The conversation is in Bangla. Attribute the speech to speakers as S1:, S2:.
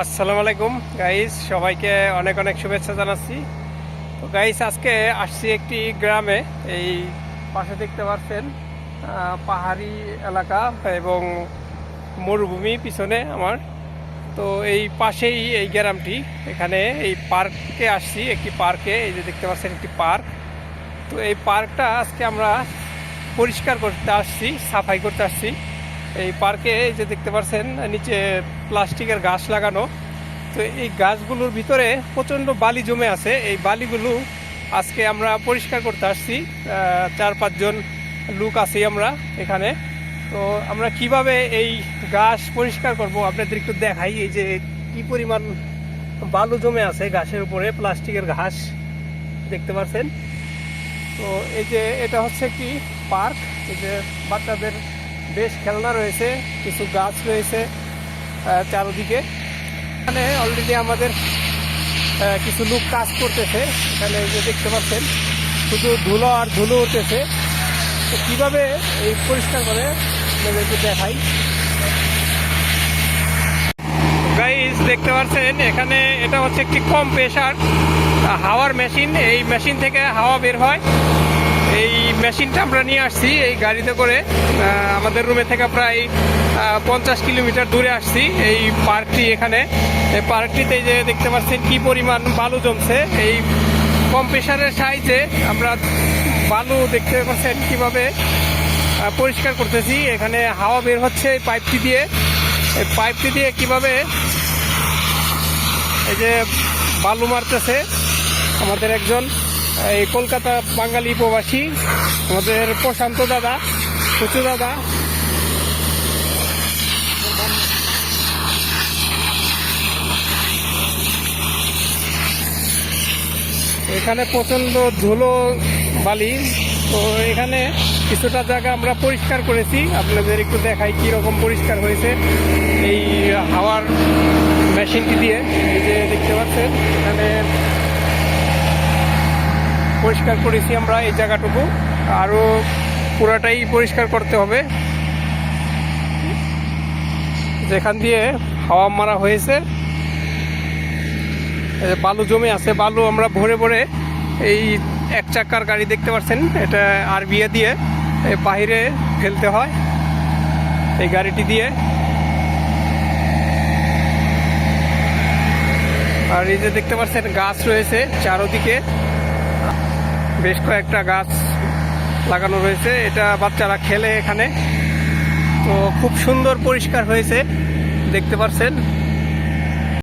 S1: আসসালামু আলাইকুম গাইস, সবাইকে অনেক অনেক শুভেচ্ছা জানাচ্ছি। তো গাইস, আজকে আসছি একটি গ্রামে। এই পাশে দেখতে পাচ্ছেন পাহাড়ি এলাকা এবং মরুভূমি পিছনে আমার। তো এই পাশেই এই গ্রামটি, এখানে এই পার্কে আসছি, একটি পার্কে। এই যে দেখতে পাচ্ছেন একটি পার্ক। তো এই পার্কটা আজকে আমরা পরিষ্কার করতে আসছি, সাফাই করতে আসছি। এই পার্কে এই যে দেখতে পাচ্ছেন নিচে প্লাস্টিকের গাছ লাগানো। তো এই গাছগুলোর ভিতরে প্রচণ্ড বালি জমে আছে। এই বালিগুলো আজকে আমরা পরিষ্কার করতে আসছি। 4-5 জন লোক আছি আমরা এখানে। তো আমরা কিভাবে এই গাছ পরিষ্কার করব আপনাদের একটু দেখাই। এই যে কি পরিমাণ বালু জমে আছে ঘাসের উপরে, প্লাস্টিকের ঘাস দেখতে পাচ্ছেন। তো এই যে এটা হচ্ছে কি পার্ক। এই যে বাচ্চাদের বেশ খেলনা রয়েছে, কিছু গাছ রয়েছে চারদিকে। এখানে অলরেডি আমাদের কিছু লোক কাজ করতেছে। এখানে যে দেখতে পাচ্ছেন শুধু ধুলো আর ধুলো উঠতেছে। তো কীভাবে এই পরিষ্কার করে একটু দেখাই। গাইস, দেখতে পাচ্ছেন এখানে এটা হচ্ছে একটি কম প্রেশার হাওয়ার মেশিন। এই মেশিন থেকে হাওয়া বের হয়। এই মেশিনটা আমরা নিয়ে আসছি এই গাড়িতে করে। আমাদের রুমে থেকে প্রায় 50 কিলোমিটার দূরে আসছি এই পার্কটি। এখানে এই পার্কটিতে যে দেখতে পাচ্ছেন কি পরিমাণ বালু জমছে। এই কম প্রেশারের সাহায্যে আমরা বালু দেখতে পাচ্ছেন কিভাবে পরিষ্কার করতেছি। এখানে হাওয়া বের হচ্ছে এই পাইপটি দিয়ে। এই পাইপটি দিয়ে কিভাবে এই যে বালু মারতেছে আমাদের একজন এই কলকাতা বাঙালি প্রবাসী, আমাদের প্রশান্ত দাদা, কুচু দাদা। এখানে প্রচণ্ড ধুলো বালি। তো এখানে কিছুটা জায়গা আমরা পরিষ্কার করেছি, আপনাদের একটু দেখাই কীরকম পরিষ্কার হয়েছে এই হাওয়ার মেশিনটি দিয়ে। এই যে দেখতে পাচ্ছেন এখানে পরিষ্কার করেছি আমরা এই জায়গাটুকু। আরও পুরাটাই পরিষ্কার করতে হবে। যেখান দিয়ে হাওয়া মারা হয়েছে বালু জমে আছে, বালু আমরা ভরে ভরে এই 1 চাকার গাড়ি দেখতে পাচ্ছেন, এটা আরবিয়া দিয়ে বাহিরে ফেলতে হয় এই গাড়িটি দিয়ে। আর এই যে দেখতে পাচ্ছেন গাছ রয়েছে চারদিকে, বেশ কয়েকটা গাছ লাগানো রয়েছে। এটা বাচ্চারা খেলে এখানে। তো খুব সুন্দর পরিষ্কার হয়েছে দেখতে পাচ্ছেন।